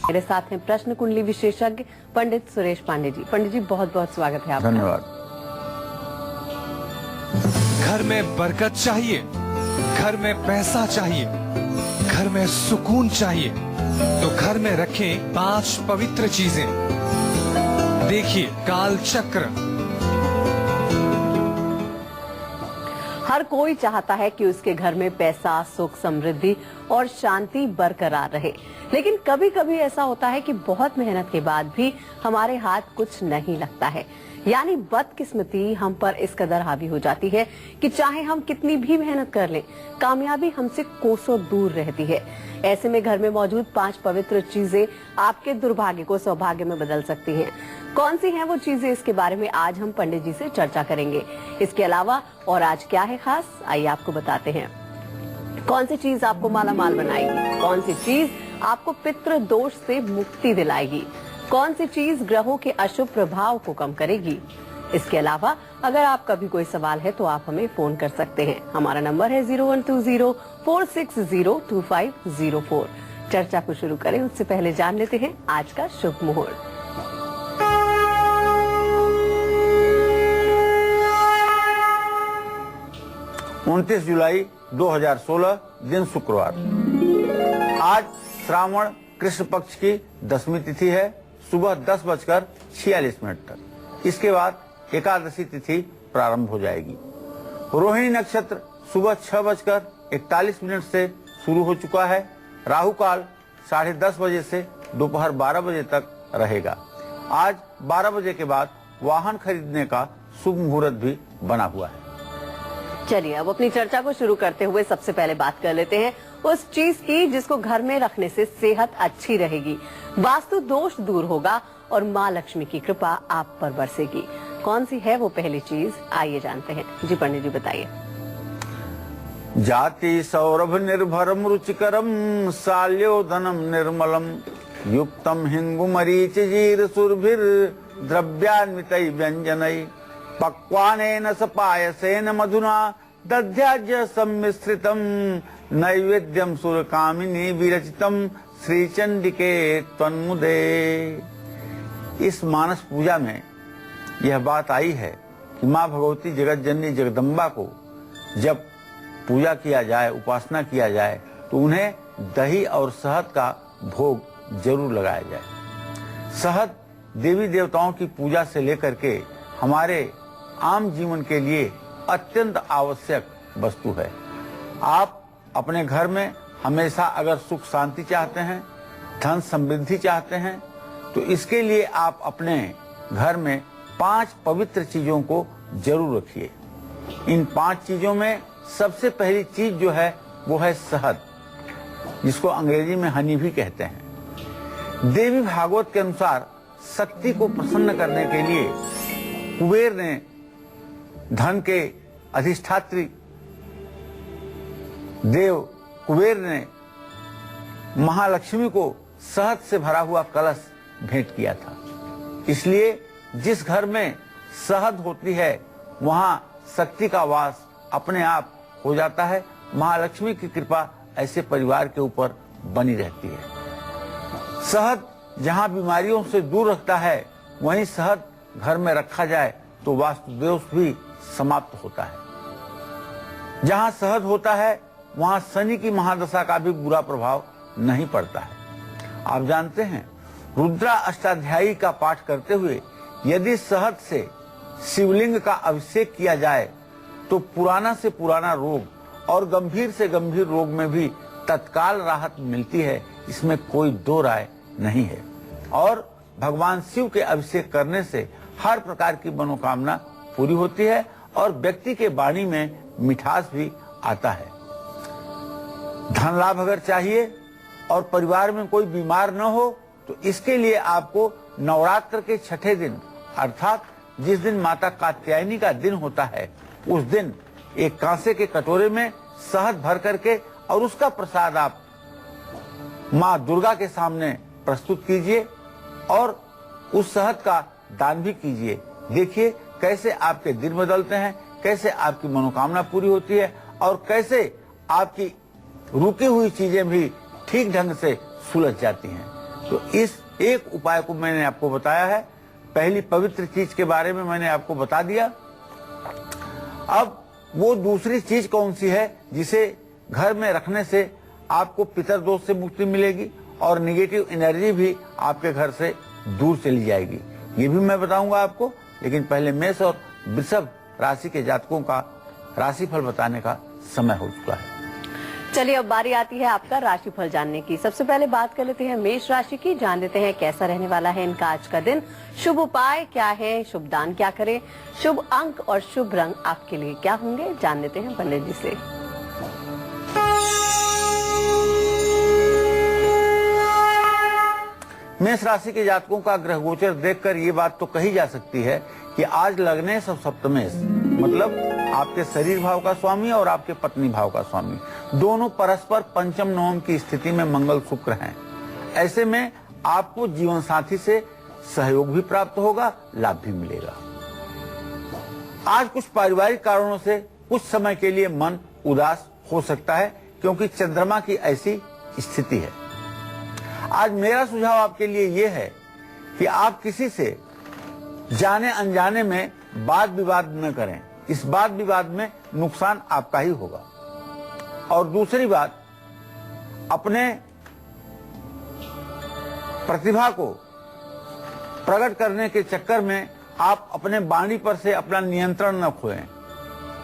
मेरे साथ हैं प्रश्न कुंडली विशेषज्ञ पंडित सुरेश पांडे जी। पंडित जी, बहुत बहुत स्वागत है आपका। धन्यवाद। घर में बरकत चाहिए, घर में पैसा चाहिए, घर में सुकून चाहिए, तो घर में रखें 5 पवित्र चीजें। देखिए काल चक्र। हर कोई चाहता है कि उसके घर में पैसा, सुख, समृद्धि और शांति बरकरार रहे, लेकिन कभी कभी ऐसा होता है कि बहुत मेहनत के बाद भी हमारे हाथ कुछ नहीं लगता है। यानी बदकिस्मती हम पर इस कदर हावी हो जाती है कि चाहे हम कितनी भी मेहनत कर लें, कामयाबी हमसे कोसों दूर रहती है। ऐसे में घर में मौजूद 5 पवित्र चीजें आपके दुर्भाग्य को सौभाग्य में बदल सकती हैं। कौन सी हैं वो चीजें, इसके बारे में आज हम पंडित जी से चर्चा करेंगे। इसके अलावा और आज क्या है खास, आइए आपको बताते हैं। कौन सी चीज आपको मालामाल बनाएगी, कौन सी चीज आपको पितृ दोष से मुक्ति दिलाएगी, कौन सी चीज ग्रहों के अशुभ प्रभाव को कम करेगी। इसके अलावा अगर आपका भी कोई सवाल है तो आप हमें फोन कर सकते हैं। हमारा नंबर है 0120-460-2504। चर्चा को शुरू करें उससे पहले जान लेते हैं आज का शुभ मुहूर्त। 29 जुलाई 2016 दिन शुक्रवार। आज श्रावण कृष्ण पक्ष की 10वीं तिथि है, सुबह 10:46 तक। इसके बाद एकादशी तिथि प्रारंभ हो जाएगी। रोहिणी नक्षत्र सुबह 6:41 से शुरू हो चुका है। राहु काल 10:30 बजे से दोपहर 12 बजे तक रहेगा। आज 12 बजे के बाद वाहन खरीदने का शुभ मुहूर्त भी बना हुआ है। चलिए अब अपनी चर्चा को शुरू करते हुए सबसे पहले बात कर लेते हैं उस चीज की जिसको घर में रखने से सेहत अच्छी रहेगी, वास्तु दोष दूर होगा और माँ लक्ष्मी की कृपा आप पर बरसेगी। कौन सी है वो पहली चीज, आइए जानते हैं। जी पंडित जी बताइए। जाति सौरभ निर्भरम रुचिकरम साल्योधनम निर्मलम युक्तम हिंगु मरीच जीर सुरभिर द्रव्यान्वितै व्यंजनै पक्वानेन स पायसेन मधुना दध्याज्य सम्मिश्रितम नैवेद्यम सुरकामिनी विरचितम श्रीचंडिके त्वन्मुदे। इस मानस पूजा में यह बात आई है कि माँ भगवती जगत जननी जगदम्बा को जब पूजा किया जाए, उपासना किया जाए, तो उन्हें दही और शहद का भोग जरूर लगाया जाए। शहद देवी देवताओं की पूजा से लेकर के हमारे आम जीवन के लिए अत्यंत आवश्यक वस्तु है। आप अपने घर में हमेशा अगर सुख शांति चाहते हैं, धन समृद्धि चाहते हैं, तो इसके लिए आप अपने घर में 5 पवित्र चीजों को जरूर रखिए। इन 5 चीजों में सबसे पहली चीज जो है वो है शहद, जिसको अंग्रेजी में हनी भी कहते हैं। देवी भागवत के अनुसार शक्ति को प्रसन्न करने के लिए कुबेर ने धन के अधिष्ठात्री देव कुबेर ने महालक्ष्मी को शहद से भरा हुआ कलश भेंट किया था। इसलिए जिस घर में शहद होती है वहां शक्ति का वास अपने आप हो जाता है। महालक्ष्मी की कृपा ऐसे परिवार के ऊपर बनी रहती है। शहद जहां बीमारियों से दूर रखता है, वहीं शहद घर में रखा जाए तो वास्तु दोष भी समाप्त होता है। जहां शहद होता है वहां शनि की महादशा का भी बुरा प्रभाव नहीं पड़ता है। आप जानते हैं, रुद्रा अष्टाध्यायी का पाठ करते हुए यदि शहद से शिवलिंग का अभिषेक किया जाए तो पुराना से पुराना रोग और गंभीर से गंभीर रोग में भी तत्काल राहत मिलती है। इसमें कोई दो राय नहीं है। और भगवान शिव के अभिषेक करने से हर प्रकार की मनोकामना पूरी होती है और व्यक्ति के वाणी में मिठास भी आता है। धन लाभ अगर चाहिए और परिवार में कोई बीमार न हो, तो इसके लिए आपको नवरात्र के 6ठे दिन अर्थात जिस दिन माता कात्यायनी का दिन होता है, उस दिन एक कांसे के कटोरे में शहद भर करके और उसका प्रसाद आप माँ दुर्गा के सामने प्रस्तुत कीजिए और उस शहद का दान भी कीजिए। देखिए कैसे आपके दिन बदलते हैं, कैसे आपकी मनोकामना पूरी होती है और कैसे आपकी रुकी हुई चीजें भी ठीक ढंग से सुलझ जाती हैं। तो इस एक उपाय को मैंने आपको बताया है। पहली पवित्र चीज के बारे में मैंने आपको बता दिया। अब वो दूसरी चीज कौन सी है जिसे घर में रखने से आपको पितरदोष से मुक्ति मिलेगी और नेगेटिव एनर्जी भी आपके घर से दूर चली जाएगी, ये भी मैं बताऊंगा आपको। लेकिन पहले मेष और वृषभ राशि के जातकों का राशिफल बताने का समय हो चुका है। चलिए अब बारी आती है आपका राशिफल जानने की। सबसे पहले बात कर लेते हैं मेष राशि की, जान लेते हैं कैसा रहने वाला है इनका आज का दिन। शुभ उपाय क्या है, शुभ दान क्या करें, शुभ अंक और शुभ रंग आपके लिए क्या होंगे, जान लेते हैं पंडित जी से। मेष राशि के जातकों का ग्रह गोचर देखकर ये बात तो कही जा सकती है कि आज लग्ने सब सप्तमेश, मतलब आपके शरीर भाव का स्वामी और आपके पत्नी भाव का स्वामी दोनों परस्पर पंचम नवम की स्थिति में मंगल शुक्र हैं। ऐसे में आपको जीवन साथी से सहयोग भी प्राप्त होगा, लाभ भी मिलेगा। आज कुछ पारिवारिक कारणों से कुछ समय के लिए मन उदास हो सकता है क्योंकि चंद्रमा की ऐसी स्थिति है। आज मेरा सुझाव आपके लिए यह है कि आप किसी से जाने अनजाने में वाद विवाद न करें। इस वाद विवाद में नुकसान आपका ही होगा। और दूसरी बात, अपने प्रतिभा को प्रकट करने के चक्कर में आप अपने वाणी पर से अपना नियंत्रण न खोएं।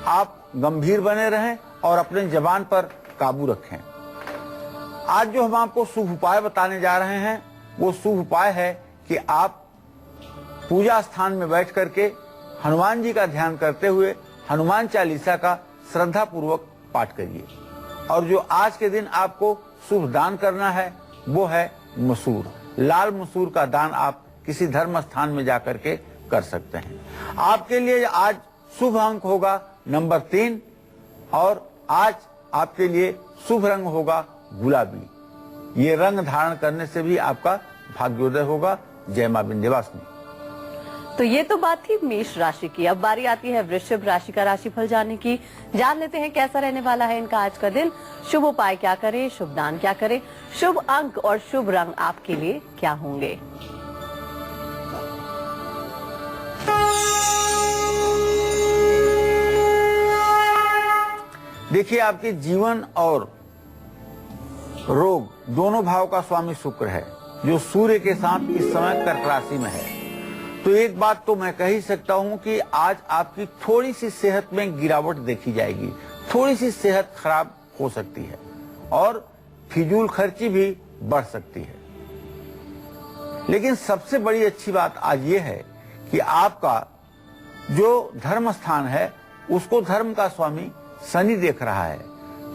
आप गंभीर बने रहें और अपने जबान पर काबू रखें। आज जो हम आपको शुभ उपाय बताने जा रहे हैं वो शुभ उपाय है कि आप पूजा स्थान में बैठ करके हनुमान जी का ध्यान करते हुए हनुमान चालीसा का श्रद्धा पूर्वक पाठ करिए। और जो आज के दिन आपको शुभ दान करना है वो है मसूर। लाल मसूर का दान आप किसी धर्म स्थान में जाकर के कर सकते हैं। आपके लिए आज शुभ अंक होगा नंबर 3 और आज आपके लिए शुभ रंग होगा गुलाबी। ये रंग धारण करने से भी आपका भाग्योदय होगा। जय मां विंध्यवासिनी। तो ये तो बात थी मेष राशि की। अब बारी आती है वृषभ राशि का राशिफल जानने की। जान लेते हैं कैसा रहने वाला है इनका आज का दिन। शुभ उपाय क्या करें, शुभ दान क्या करें, शुभ अंक और शुभ रंग आपके लिए क्या होंगे। देखिए, आपके जीवन और रोग दोनों भाव का स्वामी शुक्र है जो सूर्य के साथ इस समय कर्क राशि में है। तो एक बात तो मैं कह ही सकता हूं कि आज आपकी थोड़ी सी सेहत में गिरावट देखी जाएगी। थोड़ी सी सेहत खराब हो सकती है और फिजूल खर्ची भी बढ़ सकती है। लेकिन सबसे बड़ी अच्छी बात आज ये है कि आपका जो धर्म स्थान है उसको धर्म का स्वामी शनि देख रहा है।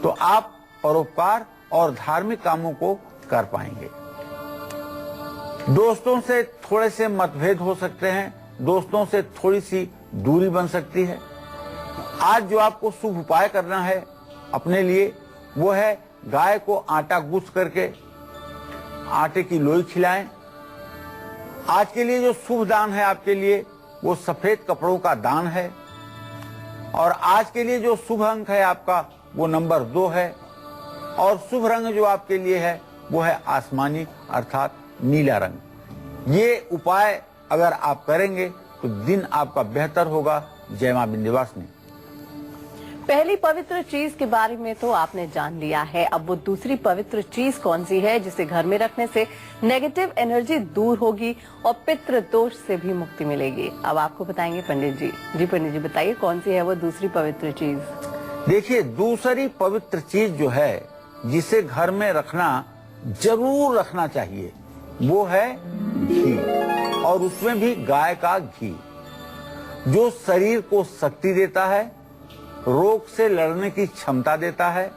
तो आप परोपकार और धार्मिक कामों को कर पाएंगे। दोस्तों से थोड़े से मतभेद हो सकते हैं, दोस्तों से थोड़ी सी दूरी बन सकती है। आज जो आपको शुभ उपाय करना है अपने लिए वो है गाय को आटा गूंथ करके आटे की लोई खिलाएं। आज के लिए जो शुभ दान है आपके लिए वो सफेद कपड़ों का दान है। और आज के लिए जो शुभ अंक है आपका वो नंबर 2 है। और शुभ रंग जो आपके लिए है वो है आसमानी अर्थात नीला रंग। ये उपाय अगर आप करेंगे तो दिन आपका बेहतर होगा। जय मां विंध्यवासिनी। पहली पवित्र चीज के बारे में तो आपने जान लिया है। अब वो दूसरी पवित्र चीज कौन सी है जिसे घर में रखने से नेगेटिव एनर्जी दूर होगी और पितृ दोष से भी मुक्ति मिलेगी। अब आपको बताएंगे पंडित जी। जी पंडित जी बताइए कौन सी है वो दूसरी पवित्र चीज। देखिए, दूसरी पवित्र चीज जो है जिसे घर में रखना जरूर रखना चाहिए वो है घी। और उसमें भी गाय का घी जो शरीर को शक्ति देता है, रोग से लड़ने की क्षमता देता है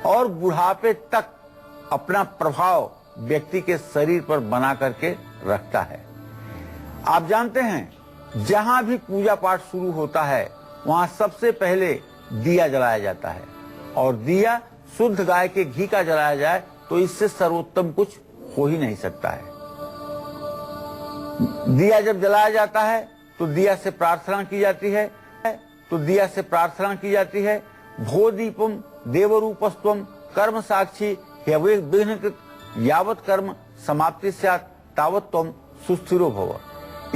और बुढ़ापे तक अपना प्रभाव व्यक्ति के शरीर पर बना करके रखता है। आप जानते हैं जहां भी पूजा पाठ शुरू होता है वहां सबसे पहले दिया जलाया जाता है और दिया शुद्ध गाय के घी का जलाया जाए तो इससे सर्वोत्तम कुछ हो ही नहीं सकता है। दिया जब जलाया जाता है तो दिया से प्रार्थना की जाती है भो दीपम देवरूपस्त्वम कर्म साक्षी विघ्न यावत कर्म समाप्ति स्यात् तावत त्वं सुस्थिरो भव।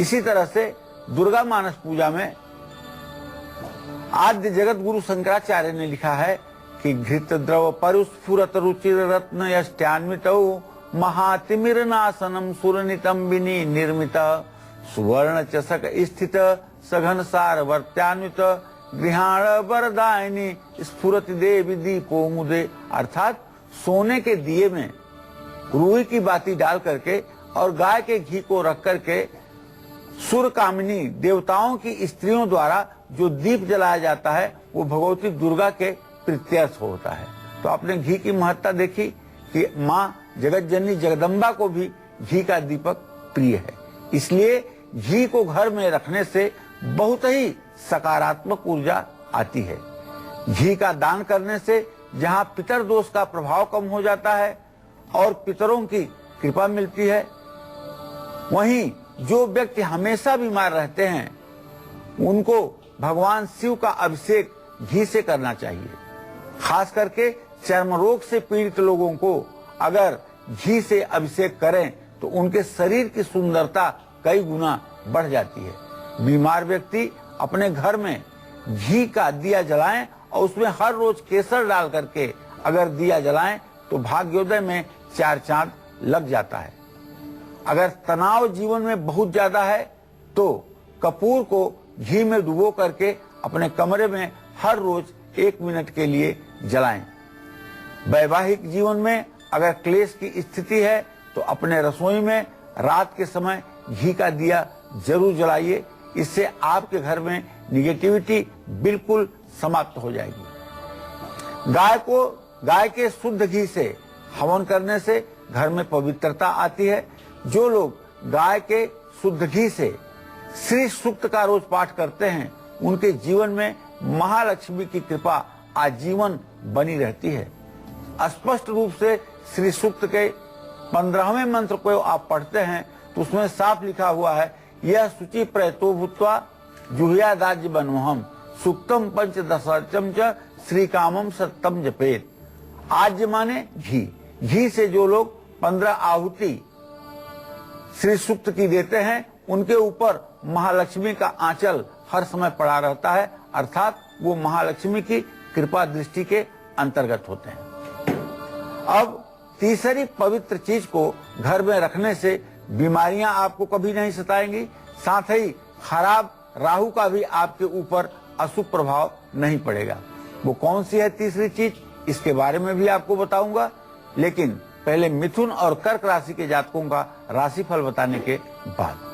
इसी तरह से दुर्गा मानस पूजा में आद्य जगत गुरु शंकराचार्य ने लिखा है कि घृत द्रव परुस्फुरत रुचिर रत्न यष्ट्यान्वितौ महातिमिरनासनम सुरनितम विनी निर्मित सुवर्ण चषक स्थित सघन सार वर्त्यान्वित गृहाण वरदायिनी स्फुरत देवी दीपो मुदे। अर्थात सोने के दिए में रुई की बाती डाल करके और गाय के घी को रख करके सुर कामिनी देवताओं की स्त्रियों द्वारा जो दीप जलाया जाता है वो भगवती दुर्गा के प्रीत्यर्थ होता है। तो आपने घी की महत्ता देखी कि माँ जगत जननी जगदम्बा को भी घी का दीपक प्रिय है, इसलिए घी को घर में रखने से बहुत ही सकारात्मक ऊर्जा आती है। घी का दान करने से जहाँ पितर दोष का प्रभाव कम हो जाता है और पितरों की कृपा मिलती है, वहीं जो व्यक्ति हमेशा बीमार रहते हैं उनको भगवान शिव का अभिषेक घी से करना चाहिए। खास करके चर्म रोग से पीड़ित लोगों को अगर घी से अभिषेक करें तो उनके शरीर की सुंदरता कई गुना बढ़ जाती है। बीमार व्यक्ति अपने घर में घी का दिया जलाएं और उसमें हर रोज केसर डाल करके अगर दिया जलाएं तो भाग्योदय में 4 चांद लग जाता है। अगर तनाव जीवन में बहुत ज्यादा है तो कपूर को घी में डुबो करके अपने कमरे में हर रोज 1 मिनट के लिए जलाएं। वैवाहिक जीवन में अगर क्लेश की स्थिति है तो अपने रसोई में रात के समय घी का दिया जरूर जलाइए। इससे आपके घर में निगेटिविटी बिल्कुल समाप्त हो जाएगी। गाय के शुद्ध घी से हवन करने से घर में पवित्रता आती है। जो लोग गाय के शुद्ध घी से श्री सूक्त का रोज पाठ करते हैं उनके जीवन में महालक्ष्मी की कृपा आजीवन बनी रहती है। स्पष्ट रूप से श्री सूक्त के 15वें मंत्र को आप पढ़ते हैं तो उसमें साफ लिखा हुआ है, यह शुचि प्रयतो भूत्वा जुह्यादाज्य बनोहम सुक्तम पंचदशम च श्री कामम सत्यम जपेत। आज्य माने घी। घी से जो लोग 15 आहुति श्री सूक्त की देते हैं उनके ऊपर महालक्ष्मी का आंचल हर समय पड़ा रहता है, अर्थात वो महालक्ष्मी की कृपा दृष्टि के अंतर्गत होते हैं। अब तीसरी पवित्र चीज को घर में रखने से बीमारियां आपको कभी नहीं सताएंगी, साथ ही खराब राहु का भी आपके ऊपर अशुभ प्रभाव नहीं पड़ेगा। वो कौन सी है तीसरी चीज, इसके बारे में भी आपको बताऊंगा, लेकिन पहले मिथुन और कर्क राशि के जातकों का राशिफल बताने के बाद।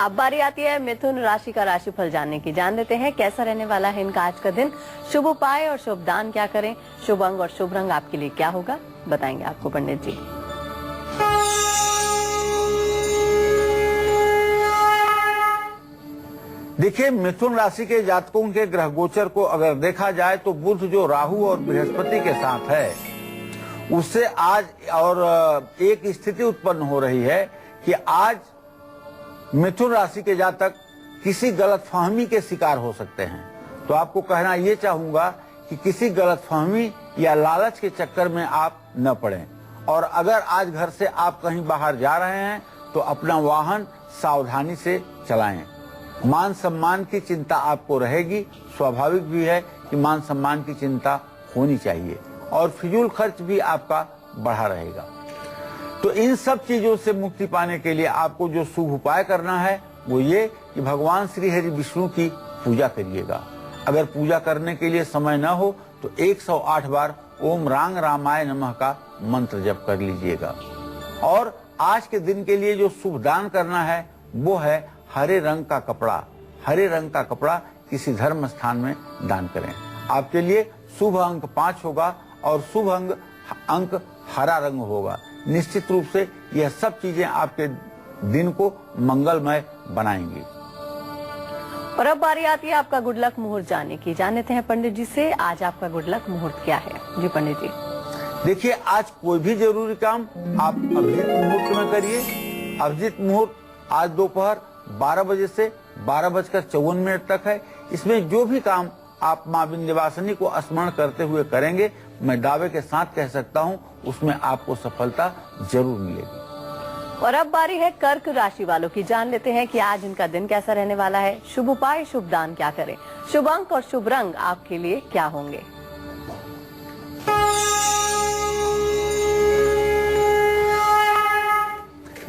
अब बारी आती है मिथुन राशि का राशिफल जानने की। जान लेते हैं कैसा रहने वाला है इनका आज का दिन। शुभ उपाय और शुभ दान क्या करें, शुभ अंग और शुभ रंग आपके लिए क्या होगा, बताएंगे आपको पंडित जी। देखिए, मिथुन राशि के जातकों के ग्रह गोचर को अगर देखा जाए तो बुध जो राहु और बृहस्पति के साथ है उससे आज और एक स्थिति उत्पन्न हो रही है कि आज मिथुन राशि के जातक किसी गलतफहमी के शिकार हो सकते हैं। तो आपको कहना ये चाहूंगा कि किसी गलतफहमी या लालच के चक्कर में आप न पड़ें, और अगर आज घर से आप कहीं बाहर जा रहे हैं तो अपना वाहन सावधानी से चलाएं। मान सम्मान की चिंता आपको रहेगी, स्वाभाविक भी है कि मान सम्मान की चिंता होनी चाहिए, और फिजूल खर्च भी आपका बढ़ा रहेगा। तो इन सब चीजों से मुक्ति पाने के लिए आपको जो शुभ उपाय करना है वो ये कि भगवान श्री हरि विष्णु की पूजा करिएगा। अगर पूजा करने के लिए समय न हो तो 108 बार ओम रांग रामाय नमः का मंत्र जप कर लीजिएगा। और आज के दिन के लिए जो शुभ दान करना है वो है हरे रंग का कपड़ा। हरे रंग का कपड़ा किसी धर्म स्थान में दान करें। आपके लिए शुभ अंक 5 होगा और शुभ अंक हरा रंग होगा। निश्चित रूप से यह सब चीजें आपके दिन को मंगलमय बनाएंगी। और अब बारी आती है आपका गुड लक मुहूर्त जानने की। जान लेते हैं पंडित जी से आज आपका गुड लक मुहूर्त क्या है। जी पंडित जी। देखिए, आज कोई भी जरूरी काम आप अभिजीत मुहूर्त में करिए। अभिजीत मुहूर्त आज दोपहर 12 बजे से 12:54 तक है। इसमें जो भी काम आप माँ विंध्यवासिनी को स्मरण करते हुए करेंगे, मैं दावे के साथ कह सकता हूँ उसमें आपको सफलता जरूर मिलेगी। और अब बारी है कर्क राशि वालों की। जान लेते हैं कि आज इनका दिन कैसा रहने वाला है। शुभ उपाय, शुभ दान क्या करें, शुभ अंक और शुभ रंग आपके लिए क्या होंगे।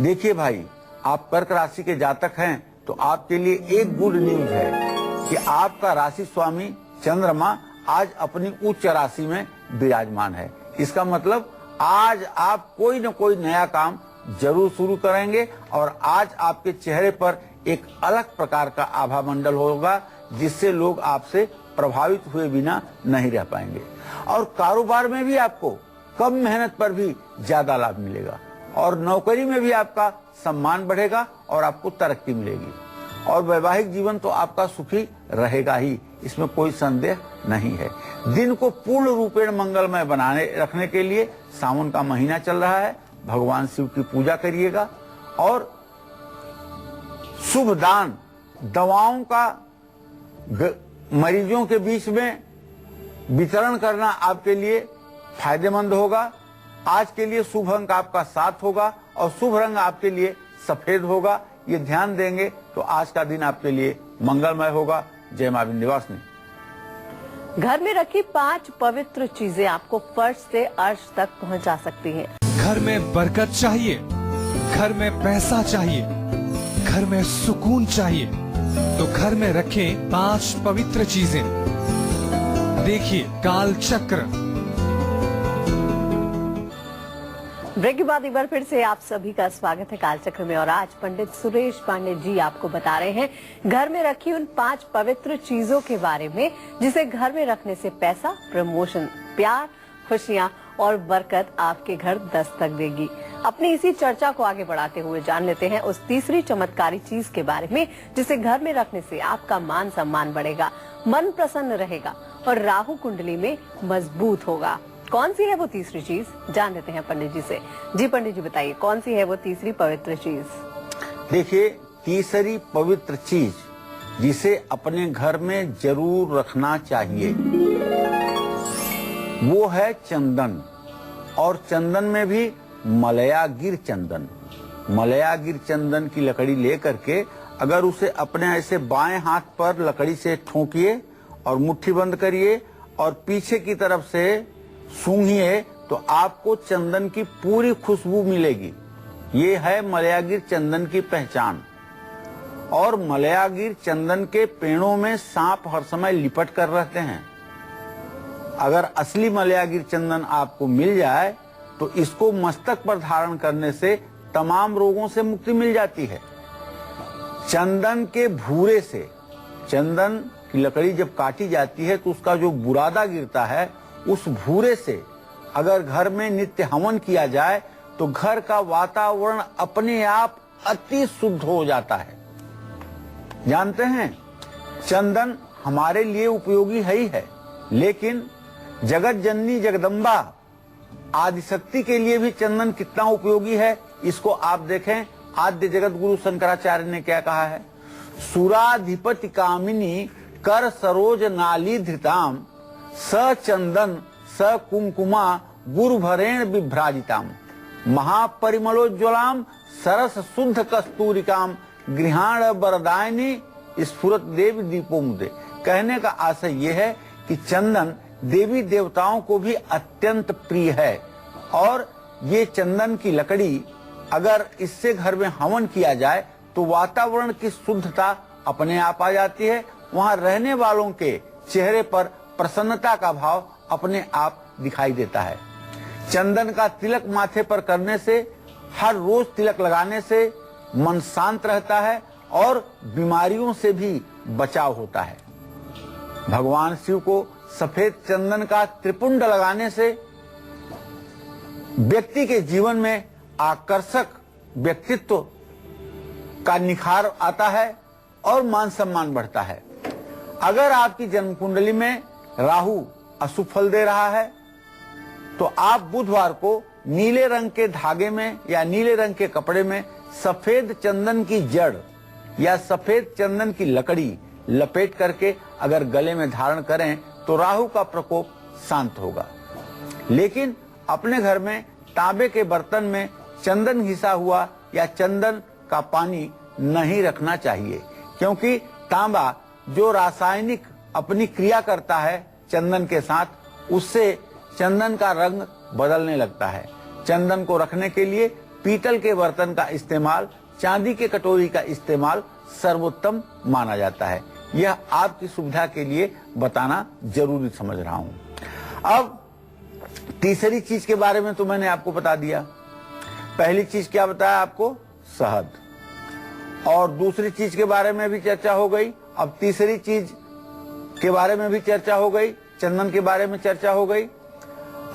देखिए भाई, आप कर्क राशि के जातक हैं तो आपके लिए एक गुड न्यूज है कि आपका राशि स्वामी चंद्रमा आज अपनी उच्च राशि में विराजमान है। इसका मतलब आज आप कोई न कोई नया काम जरूर शुरू करेंगे और आज आपके चेहरे पर एक अलग प्रकार का आभा मंडल होगा जिससे लोग आपसे प्रभावित हुए बिना नहीं रह पाएंगे। और कारोबार में भी आपको कम मेहनत पर भी ज्यादा लाभ मिलेगा और नौकरी में भी आपका सम्मान बढ़ेगा और आपको तरक्की मिलेगी। और वैवाहिक जीवन तो आपका सुखी रहेगा ही, इसमें कोई संदेह नहीं है। दिन को पूर्ण रूपेण मंगलमय बनाने रखने के लिए सावन का महीना चल रहा है, भगवान शिव की पूजा करिएगा और शुभ दान दवाओं का मरीजों के बीच में वितरण करना आपके लिए फायदेमंद होगा। आज के लिए शुभ अंक आपका 7 होगा और शुभ रंग आपके लिए सफेद होगा। ये ध्यान देंगे तो आज का दिन आपके लिए मंगलमय होगा। जय मां विंध्यवासिनी। घर में रखी 5 पवित्र चीजें आपको फर्श से अर्श तक पहुंचा सकती हैं। घर में बरकत चाहिए, घर में पैसा चाहिए, घर में सुकून चाहिए तो घर में रखें 5 पवित्र चीजें। देखिए काल चक्र। ब्रेक के बाद एक बार फिर से आप सभी का स्वागत है कालचक्र में। और आज पंडित सुरेश पांडे जी आपको बता रहे हैं घर में रखी उन 5 पवित्र चीजों के बारे में जिसे घर में रखने से पैसा, प्रमोशन, प्यार, खुशियां और बरकत आपके घर दस्तक देगी। अपनी इसी चर्चा को आगे बढ़ाते हुए जान लेते हैं उस तीसरी चमत्कारी चीज के बारे में जिसे घर में रखने से आपका मान सम्मान बढ़ेगा, मन प्रसन्न रहेगा और राहु कुंडली में मजबूत होगा। कौन सी है वो तीसरी चीज, जान लेते हैं पंडित जी से। जी पंडित जी बताइए, कौन सी है वो तीसरी पवित्र चीज। देखिए, तीसरी पवित्र चीज जिसे अपने घर में जरूर रखना चाहिए वो है चंदन। और चंदन में भी मलयागिर चंदन। मलयागिर चंदन की लकड़ी लेकर के अगर उसे अपने ऐसे बाएं हाथ पर लकड़ी से ठोकिए और मुट्ठी बंद करिए और पीछे की तरफ से सूंघिए तो आपको चंदन की पूरी खुशबू मिलेगी। ये है मलयागिर चंदन की पहचान। और मलयागिर चंदन के पेड़ों में सांप हर समय लिपट कर रहते हैं। अगर असली मलयागिर चंदन आपको मिल जाए तो इसको मस्तक पर धारण करने से तमाम रोगों से मुक्ति मिल जाती है। चंदन के भूरे से, चंदन की लकड़ी जब काटी जाती है तो उसका जो बुरादा गिरता है उस भूरे से अगर घर में नित्य हवन किया जाए तो घर का वातावरण अपने आप अति शुद्ध हो जाता है। जानते हैं, चंदन हमारे लिए उपयोगी है ही है, लेकिन जगत जननी जगदम्बा आदिशक्ति के लिए भी चंदन कितना उपयोगी है इसको आप देखें। आद्य जगत गुरु शंकराचार्य ने क्या कहा है। सुराधिपति कामिनी कर सरोज नाली धृताम स चंदन स कुंकुमा गुरु भरेण विभ्राजिताम महापरिमलोज्वलाम सरस शुद्ध कस्तूरिकाम गृहाण वरदायिनी स्फुरत देवी दीपो मुदे। कहने का आशय यह है कि चंदन देवी देवताओं को भी अत्यंत प्रिय है और ये चंदन की लकड़ी अगर इससे घर में हवन किया जाए तो वातावरण की शुद्धता अपने आप आ जाती है। वहां रहने वालों के चेहरे पर प्रसन्नता का भाव अपने आप दिखाई देता है। चंदन का तिलक माथे पर करने से, हर रोज तिलक लगाने से मन शांत रहता है और बीमारियों से भी बचाव होता है। भगवान शिव को सफेद चंदन का त्रिपुंड लगाने से व्यक्ति के जीवन में आकर्षक व्यक्तित्व का निखार आता है और मान सम्मान बढ़ता है। अगर आपकी जन्म कुंडली में राहु अशुभ फल दे रहा है तो आप बुधवार को नीले रंग के धागे में या नीले रंग के कपड़े में सफेद चंदन की जड़ या सफेद चंदन की लकड़ी लपेट करके अगर गले में धारण करें तो राहु का प्रकोप शांत होगा। लेकिन अपने घर में तांबे के बर्तन में चंदन घिसा हुआ या चंदन का पानी नहीं रखना चाहिए, क्योंकि तांबा जो रासायनिक अपनी क्रिया करता है चंदन के साथ, उससे चंदन का रंग बदलने लगता है। चंदन को रखने के लिए पीतल के बर्तन का इस्तेमाल, चांदी के कटोरी का इस्तेमाल सर्वोत्तम माना जाता है। यह आपकी सुविधा के लिए बताना जरूरी समझ रहा हूं। अब तीसरी चीज के बारे में तो मैंने आपको बता दिया। पहली चीज क्या बताया आपको? शहद। और दूसरी चीज के बारे में भी चर्चा हो गई। अब तीसरी चीज के बारे में भी चर्चा हो गई, चंदन के बारे में चर्चा हो गई।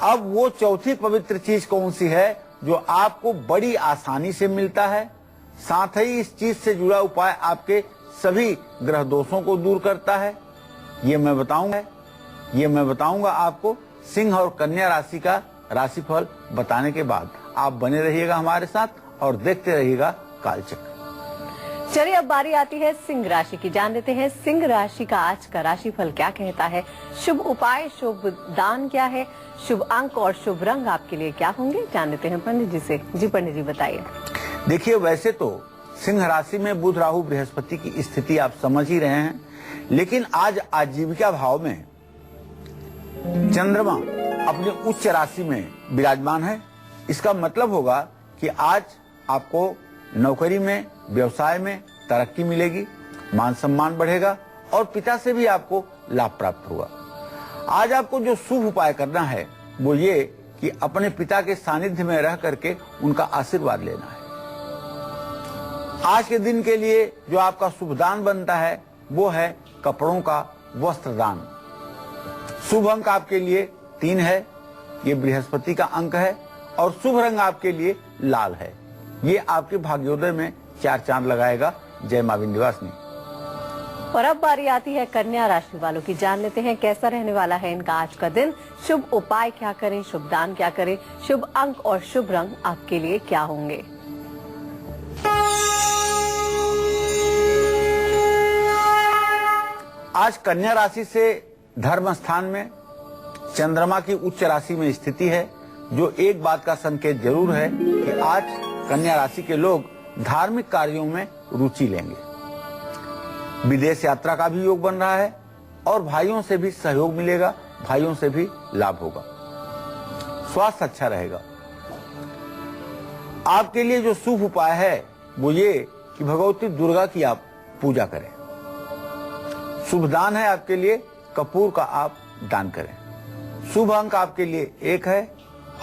अब वो चौथी पवित्र चीज कौन सी है जो आपको बड़ी आसानी से मिलता है, साथ ही इस चीज से जुड़ा उपाय आपके सभी ग्रह दोषों को दूर करता है? ये मैं बताऊंगा आपको सिंह और कन्या राशि का राशिफल बताने के बाद। आप बने रहिएगा हमारे साथ और देखते रहिएगा कालचक्र। चलिए अब बारी आती है सिंह राशि की। जान लेते हैं सिंह राशि का आज का राशिफल क्या कहता है। शुभ उपाय, शुभ दान क्या है, शुभ अंक और शुभ रंग आपके लिए क्या होंगे, जान लेते हैं पंडित जी से। जी पंडित जी बताइए। देखिए, वैसे तो सिंह राशि में बुध राहु बृहस्पति की स्थिति आप समझ ही रहे हैं, लेकिन आज आजीविका भाव में चंद्रमा अपनी उच्च राशि में विराजमान है। इसका मतलब होगा कि आज आपको नौकरी में, व्यवसाय में तरक्की मिलेगी, मान सम्मान बढ़ेगा और पिता से भी आपको लाभ प्राप्त होगा। आज आपको जो शुभ उपाय करना है वो ये कि अपने पिता के सानिध्य में रह करके उनका आशीर्वाद लेना है। आज के दिन के लिए जो आपका शुभ दान बनता है वो है कपड़ों का वस्त्र दान। शुभ अंक आपके लिए 3 है, ये बृहस्पति का अंक है, और शुभ रंग आपके लिए लाल है। ये आपके भाग्योदय में 4 चांद लगाएगा। जय मां विंध्यवासिनी। और अब बारी आती है कन्या राशि वालों की। जान लेते हैं कैसा रहने वाला है इनका आज का दिन। शुभ उपाय क्या करें, शुभ दान क्या करें, शुभ अंक और शुभ रंग आपके लिए क्या होंगे। आज कन्या राशि से धर्म स्थान में चंद्रमा की उच्च राशि में स्थिति है, जो एक बात का संकेत जरूर है कि आज कन्या राशि के लोग धार्मिक कार्यों में रुचि लेंगे। विदेश यात्रा का भी योग बन रहा है और भाइयों से भी सहयोग मिलेगा, भाइयों से भी लाभ होगा। स्वास्थ्य अच्छा रहेगा। आपके लिए जो शुभ उपाय है वो ये कि भगवती दुर्गा की आप पूजा करें। शुभ दान है आपके लिए कपूर का आप दान करें। शुभ अंक आपके लिए 1 है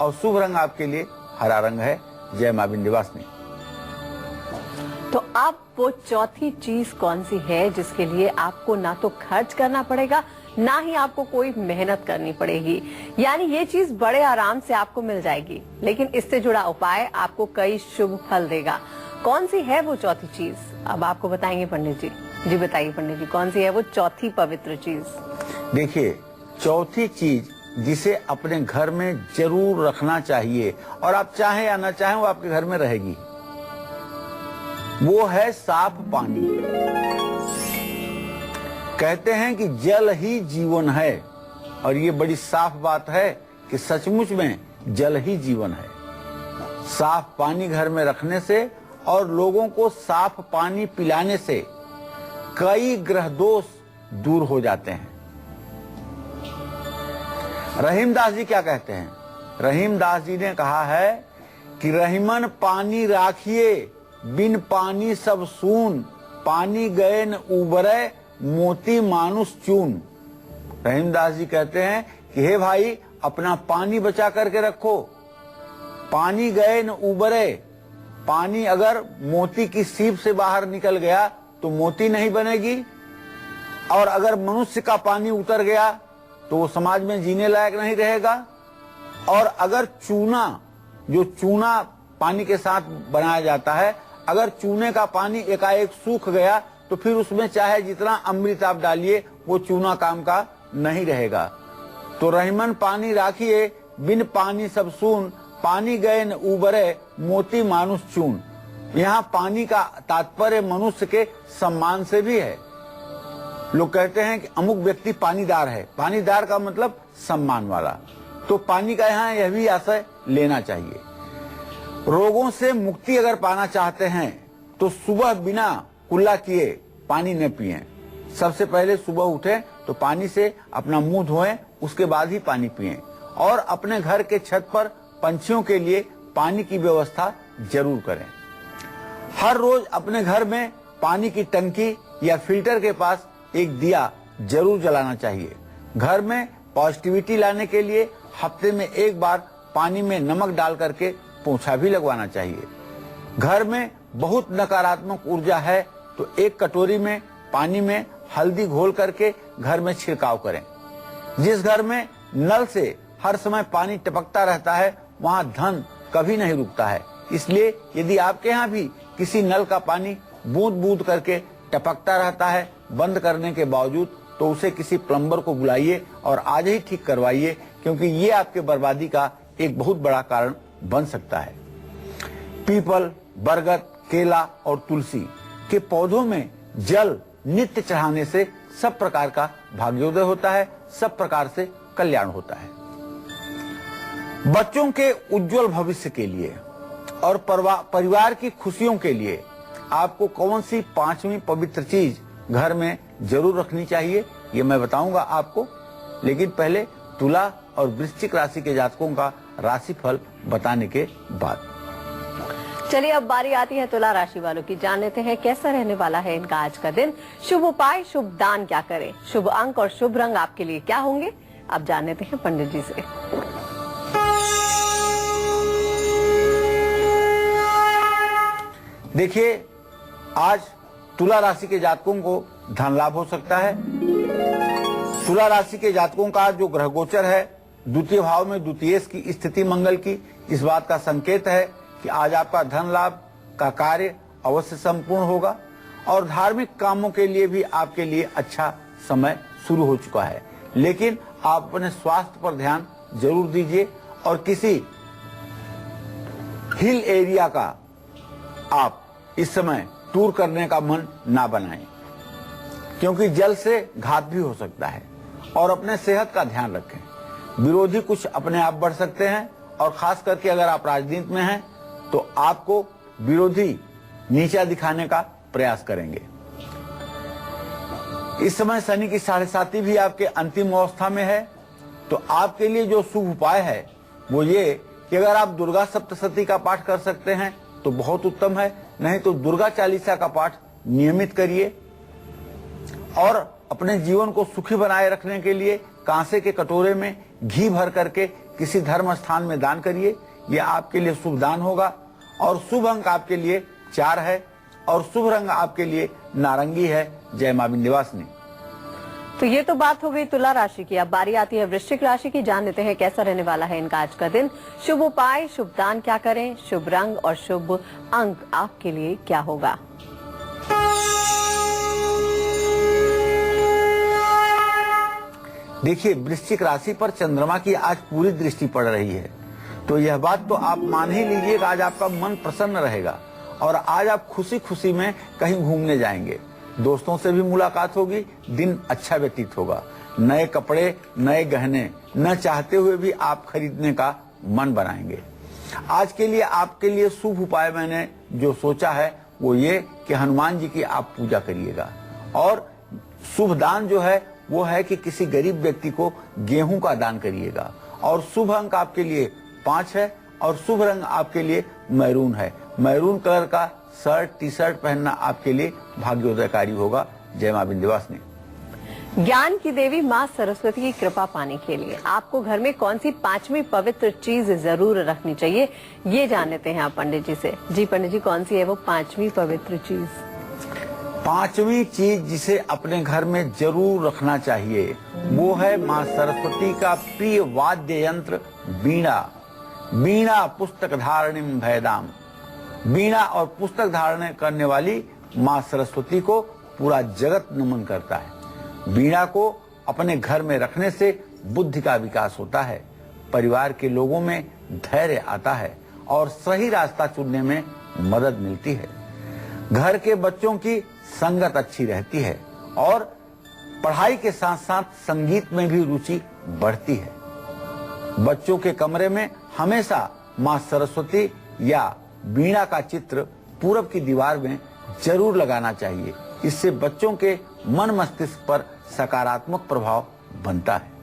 और शुभ रंग आपके लिए हरा रंग है। जय मां विंध्यवासिनी। तो आप वो चौथी चीज कौन सी है जिसके लिए आपको ना तो खर्च करना पड़ेगा, ना ही आपको कोई मेहनत करनी पड़ेगी, यानी ये चीज बड़े आराम से आपको मिल जाएगी, लेकिन इससे जुड़ा उपाय आपको कई शुभ फल देगा। कौन सी है वो चौथी चीज, अब आपको बताएंगे पंडित जी। जी बताइए पंडित जी, कौन सी है वो चौथी पवित्र चीज। देखिए, चौथी चीज जिसे अपने घर में जरूर रखना चाहिए और आप चाहें या ना चाहें वो आपके घर में रहेगी, वो है साफ पानी। कहते हैं कि जल ही जीवन है, और ये बड़ी साफ बात है कि सचमुच में जल ही जीवन है। साफ पानी घर में रखने से और लोगों को साफ पानी पिलाने से कई ग्रह दोष दूर हो जाते हैं। रहीमदास जी क्या कहते हैं? रहीमदास जी ने कहा है कि रहीमन पानी राखिए, बिन पानी सब सून, पानी गए न उबरे, मोती मानुष चून। रहीमदास जी कहते हैं कि हे भाई, अपना पानी बचा करके रखो। पानी गए न उबरे, पानी अगर मोती की सीप से बाहर निकल गया तो मोती नहीं बनेगी, और अगर मनुष्य का पानी उतर गया तो वो समाज में जीने लायक नहीं रहेगा। और अगर चूना, जो चूना पानी के साथ बनाया जाता है, अगर चूने का पानी एकाएक सूख गया तो फिर उसमें चाहे जितना अमृत आप डालिए वो चूना काम का नहीं रहेगा। तो रहीमन पानी राखिए, बिन पानी सब सून, पानी गए न उबरे, मोती मानुष चून। यहाँ पानी का तात्पर्य मनुष्य के सम्मान से भी है। लोग कहते हैं कि अमुक व्यक्ति पानीदार है। पानीदार का मतलब सम्मान वाला। तो पानी का यहाँ यह भी आशय लेना चाहिए। रोगों से मुक्ति अगर पाना चाहते हैं तो सुबह बिना कुल्ला किए पानी न पिएं। सबसे पहले सुबह उठें तो पानी से अपना मुंह धोएं, उसके बाद ही पानी पिएं। और अपने घर के छत पर पंछियों के लिए पानी की व्यवस्था जरूर करें। हर रोज अपने घर में पानी की टंकी या फिल्टर के पास एक दिया जरूर जलाना चाहिए। घर में पॉजिटिविटी लाने के लिए हफ्ते में एक बार पानी में नमक डाल करके पोछा भी लगवाना चाहिए। घर में बहुत नकारात्मक ऊर्जा है तो एक कटोरी में पानी में हल्दी घोल करके घर में छिड़काव करें। जिस घर में नल से हर समय पानी टपकता रहता है वहां धन कभी नहीं रुकता है। इसलिए यदि आपके यहाँ भी किसी नल का पानी बूंद बूंद करके टपकता रहता है बंद करने के बावजूद, तो उसे किसी प्लम्बर को बुलाइए और आज ही ठीक करवाइए, क्योंकि ये आपके बर्बादी का एक बहुत बड़ा कारण बन सकता है। पीपल, बरगद, केला और तुलसी के पौधों में जल नित्य चढ़ाने से सब प्रकार का भाग्योदय होता है, सब प्रकार से कल्याण होता है। बच्चों के उज्जवल भविष्य के लिए और परिवार की खुशियों के लिए आपको कौन सी 5वीं पवित्र चीज घर में जरूर रखनी चाहिए, ये मैं बताऊंगा आपको। लेकिन पहले तुला और वृश्चिक राशि के जातकों का राशिफल बताने के बाद चलिए अब बारी आती है तुला राशि वालों की। जान लेते हैं कैसा रहने वाला है इनका आज का दिन। शुभ उपाय, शुभ दान क्या करें, शुभ अंक और शुभ रंग आपके लिए क्या होंगे, अब जान लेते हैं पंडित जी से। देखिए, आज तुला राशि के जातकों को धन लाभ हो सकता है। तुला राशि के जातकों का जो ग्रह गोचर है द्वितीय भाव में द्वितीयेश की स्थिति मंगल की, इस बात का संकेत है कि आज आपका धन लाभ का कार्य अवश्य संपूर्ण होगा और धार्मिक कामों के लिए भी आपके लिए अच्छा समय शुरू हो चुका है। लेकिन आप अपने स्वास्थ्य पर ध्यान जरूर दीजिए और किसी हिल एरिया का आप इस समय टूर करने का मन ना बनाएं, क्योंकि जल से घात भी हो सकता है। और अपने सेहत का ध्यान रखें। विरोधी कुछ अपने आप बढ़ सकते हैं और खास करके अगर आप राजनीति में हैं तो आपको विरोधी नीचा दिखाने का प्रयास करेंगे। इस समय शनि की 7.5 भी आपके अंतिम अवस्था में है, तो आपके लिए जो शुभ उपाय है वो ये कि अगर आप दुर्गा सप्तशती का पाठ कर सकते हैं तो बहुत उत्तम है, नहीं तो दुर्गा चालीसा का पाठ नियमित करिए। और अपने जीवन को सुखी बनाए रखने के लिए कांसे के कटोरे में घी भर करके किसी धर्म स्थान में दान करिए, यह आपके लिए शुभ दान होगा। और शुभ अंक आपके लिए 4 है और शुभ रंग आपके लिए नारंगी है। जय मां विंध्यवासिनी। तो ये तो बात हो गई तुला राशि की। अब बारी आती है वृश्चिक राशि की। जान लेते हैं कैसा रहने वाला है इनका आज का दिन। शुभ उपाय, शुभ दान क्या करें, शुभ रंग और शुभ अंक आपके लिए क्या होगा। देखिए, वृश्चिक राशि पर चंद्रमा की आज पूरी दृष्टि पड़ रही है, तो यह बात तो आप मान ही लीजिएगा आज आपका मन प्रसन्न रहेगा और आज आप खुशी खुशी में कहीं घूमने जाएंगे, दोस्तों से भी मुलाकात होगी, दिन अच्छा व्यतीत होगा। नए कपड़े, नए गहने न चाहते हुए भी आप खरीदने का मन बनाएंगे। आज के लिए आपके लिए शुभ उपाय मैंने जो सोचा है वो ये कि हनुमान जी की आप पूजा करिएगा। और शुभ दान जो है वो है कि किसी गरीब व्यक्ति को गेहूं का दान करिएगा। और शुभ अंक आपके लिए 5 है और शुभ रंग आपके लिए मैरून है। मैरून कलर का शर्ट, टी शर्ट पहनना आपके लिए भाग्योदयकारी होगा। जय मां विंध्यवासिनी। ज्ञान की देवी मां सरस्वती की कृपा पाने के लिए आपको घर में कौन सी 5वीं पवित्र चीज जरूर रखनी चाहिए, ये जान लेते हैं आप पंडित जी से। जी पंडित जी, कौन सी है वो 5वीं पवित्र चीज? 5वीं चीज जिसे अपने घर में जरूर रखना चाहिए वो है मां सरस्वती का प्रिय वाद्य यंत्र वीणा। वीणा पुस्तक धारणिम भयदाम। वीणा और पुस्तक धारण करने वाली मां सरस्वती को पूरा जगत नमन करता है। वीणा को अपने घर में रखने से बुद्धि का विकास होता है, परिवार के लोगों में धैर्य आता है और सही रास्ता चुनने में मदद मिलती है। घर के बच्चों की संगत अच्छी रहती है और पढ़ाई के साथ साथ संगीत में भी रुचि बढ़ती है। बच्चों के कमरे में हमेशा मां सरस्वती या वीणा का चित्र पूरब की दीवार में जरूर लगाना चाहिए। इससे बच्चों के मन मस्तिष्क पर सकारात्मक प्रभाव बनता है।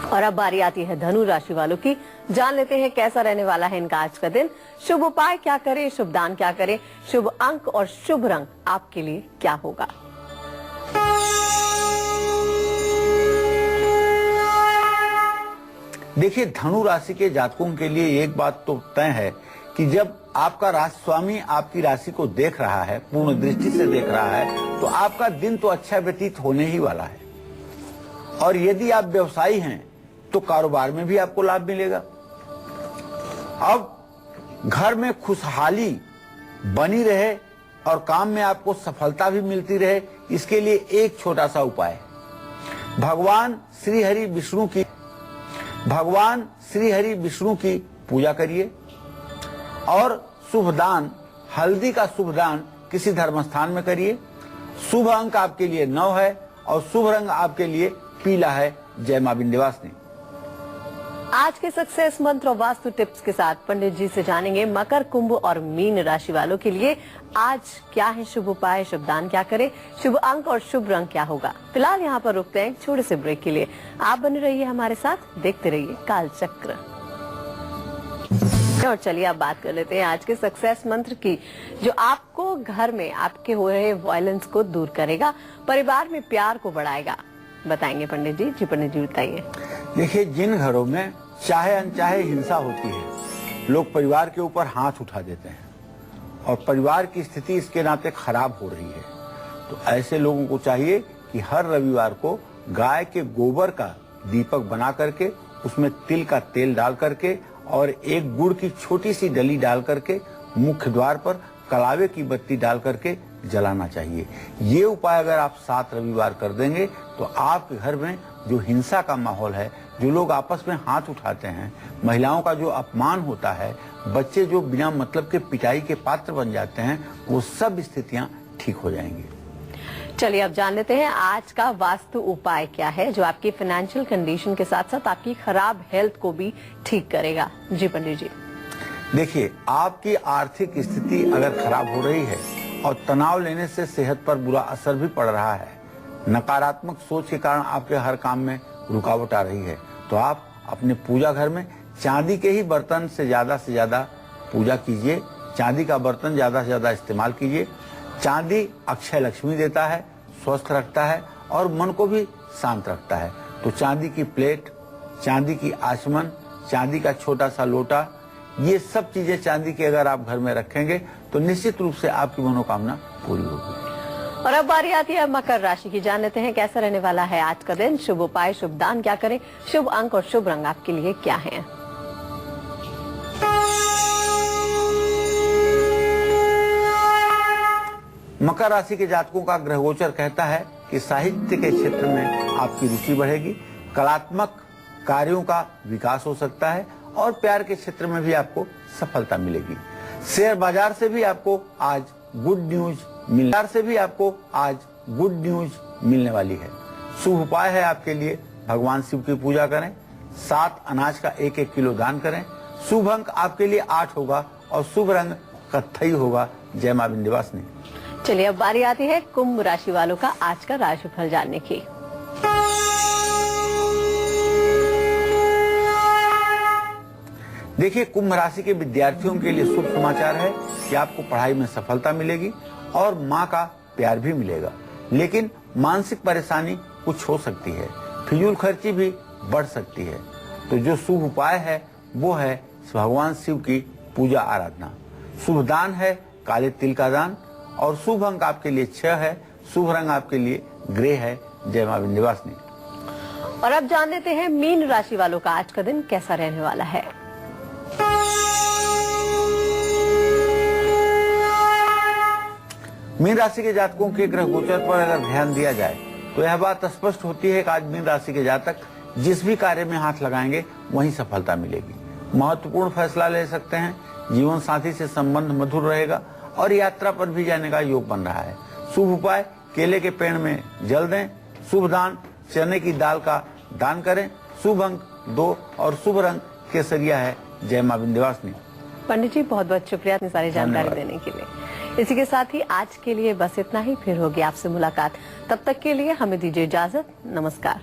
और अब बारी आती है धनु राशि वालों की। जान लेते हैं कैसा रहने वाला है इनका आज का दिन। शुभ उपाय क्या करें, शुभ दान क्या करें, शुभ अंक और शुभ रंग आपके लिए क्या होगा। देखिए, धनु राशि के जातकों के लिए एक बात तो तय है कि जब आपका राशि स्वामी आपकी राशि को देख रहा है, पूर्ण दृष्टि से देख रहा है, तो आपका दिन तो अच्छा व्यतीत होने ही वाला है। और यदि आप व्यवसायी हैं तो कारोबार में भी आपको लाभ मिलेगा। अब घर में खुशहाली बनी रहे और काम में आपको सफलता भी मिलती रहे, इसके लिए एक छोटा सा उपाय है। भगवान श्री हरि विष्णु की पूजा करिए और शुभ दान, हल्दी का शुभ दान किसी धर्म स्थान में करिए। शुभ अंक आपके लिए 9 है और शुभ रंग आपके लिए पीला है। जय मां विंध्यवासिनी। आज के सक्सेस मंत्र और वास्तु टिप्स के साथ पंडित जी से जानेंगे मकर, कुंभ और मीन राशि वालों के लिए आज क्या है शुभ उपाय, शुभ दान क्या करें, शुभ अंक और शुभ रंग क्या होगा। फिलहाल यहाँ पर रुकते हैं छोटे से ब्रेक के लिए। आप बने रहिए हमारे साथ, देखते रहिए कालचक्र। और चलिए अब बात कर लेते हैं आज के सक्सेस मंत्र की, जो आपको घर में आपके हो रहे वायलेंस को दूर करेगा, परिवार में प्यार को बढ़ाएगा। बताएंगे पंडित जी। जी पंडित जी बताइए। देखिए, जिन घरों में चाहे अनचाहे हिंसा होती है, लोग परिवार के ऊपर हाथ उठा देते हैं और परिवार की स्थिति इसके नाते खराब हो रही है, तो ऐसे लोगों को चाहिए कि हर रविवार को गाय के गोबर का दीपक बना करके उसमें तिल का तेल डाल करके और एक गुड़ की छोटी सी डली डाल करके मुख्य द्वार पर कलावे की बत्ती डाल करके जलाना चाहिए। ये उपाय अगर आप 7 रविवार कर देंगे तो आपके घर में जो हिंसा का माहौल है, जो लोग आपस में हाथ उठाते हैं, महिलाओं का जो अपमान होता है, बच्चे जो बिना मतलब के पिटाई के पात्र बन जाते हैं, वो सब स्थितियां ठीक हो जाएंगी। चलिए अब जान लेते हैं आज का वास्तु उपाय क्या है, जो आपकी फाइनेंशियल कंडीशन के साथ साथ आपकी खराब हेल्थ को भी ठीक करेगा। जी पंडित जी। देखिए, आपकी आर्थिक स्थिति अगर खराब हो रही है और तनाव लेने से सेहत पर बुरा असर भी पड़ रहा है, नकारात्मक सोच के कारण आपके हर काम में रुकावट आ रही है, तो आप अपने पूजा घर में चांदी के ही बर्तन से ज्यादा पूजा कीजिए। चांदी का बर्तन ज्यादा से ज्यादा इस्तेमाल कीजिए। चांदी अक्षय लक्ष्मी देता है, स्वस्थ रखता है और मन को भी शांत रखता है। तो चांदी की प्लेट, चांदी की आचमन, चांदी का छोटा सा लोटा, ये सब चीजें चांदी की अगर आप घर में रखेंगे तो निश्चित रूप से आपकी मनोकामना पूरी होगी। और अब बारी आती है मकर राशि की। जान लेते हैं कैसा रहने वाला है आज का दिन, शुभ उपाय, शुभ दान क्या करें, शुभ अंक और शुभ रंग आपके लिए क्या है। मकर राशि के जातकों का ग्रह गोचर कहता है कि साहित्य के क्षेत्र में आपकी रुचि बढ़ेगी, कलात्मक कार्यों का विकास हो सकता है और प्यार के क्षेत्र में भी आपको सफलता मिलेगी। शेयर बाजार से भी आपको आज गुड न्यूज मिलने वाली है। शुभ उपाय है आपके लिए भगवान शिव की पूजा करें, 7 अनाज का 1-1 किलो दान करें। शुभ अंक आपके लिए 8 होगा और शुभ रंग कत्थई होगा। जय मां विंध्यवासिनी। चलिए अब बारी आती है कुंभ राशि वालों का आज का राशिफल जानने की। देखिए, कुंभ राशि के विद्यार्थियों के लिए शुभ समाचार है कि आपको पढ़ाई में सफलता मिलेगी और मां का प्यार भी मिलेगा, लेकिन मानसिक परेशानी कुछ हो सकती है, फिजूल खर्ची भी बढ़ सकती है। तो जो शुभ उपाय है वो है भगवान शिव की पूजा आराधना। शुभ दान है काले तिल का दान और शुभ अंक आपके लिए 6 है, शुभ रंग आपके लिए ग्रे है। जय मां विंध्यवासिनी। और अब जान लेते हैं मीन राशि वालों का आज का दिन कैसा रहने वाला है। मीन राशि के जातकों के ग्रह गोचर पर अगर ध्यान दिया जाए तो यह बात स्पष्ट होती है कि आज मीन राशि के जातक जिस भी कार्य में हाथ लगाएंगे वहीं सफलता मिलेगी। महत्वपूर्ण फैसला ले सकते हैं, जीवन साथी से संबंध मधुर रहेगा और यात्रा पर भी जाने का योग बन रहा है। शुभ उपाय केले के पेड़ में जल दें। शुभ दान चने की दाल का दान करें। शुभ अंक 2 और शुभ रंग केसरिया है। जय मां विंध्यवासिनी। पंडित जी बहुत बहुत शुक्रिया इतनी सारी जानकारी देने के लिए। इसी के साथ ही आज के लिए बस इतना ही। फिर होगी आपसे मुलाकात। तब तक के लिए हमें दीजिए इजाजत। नमस्कार।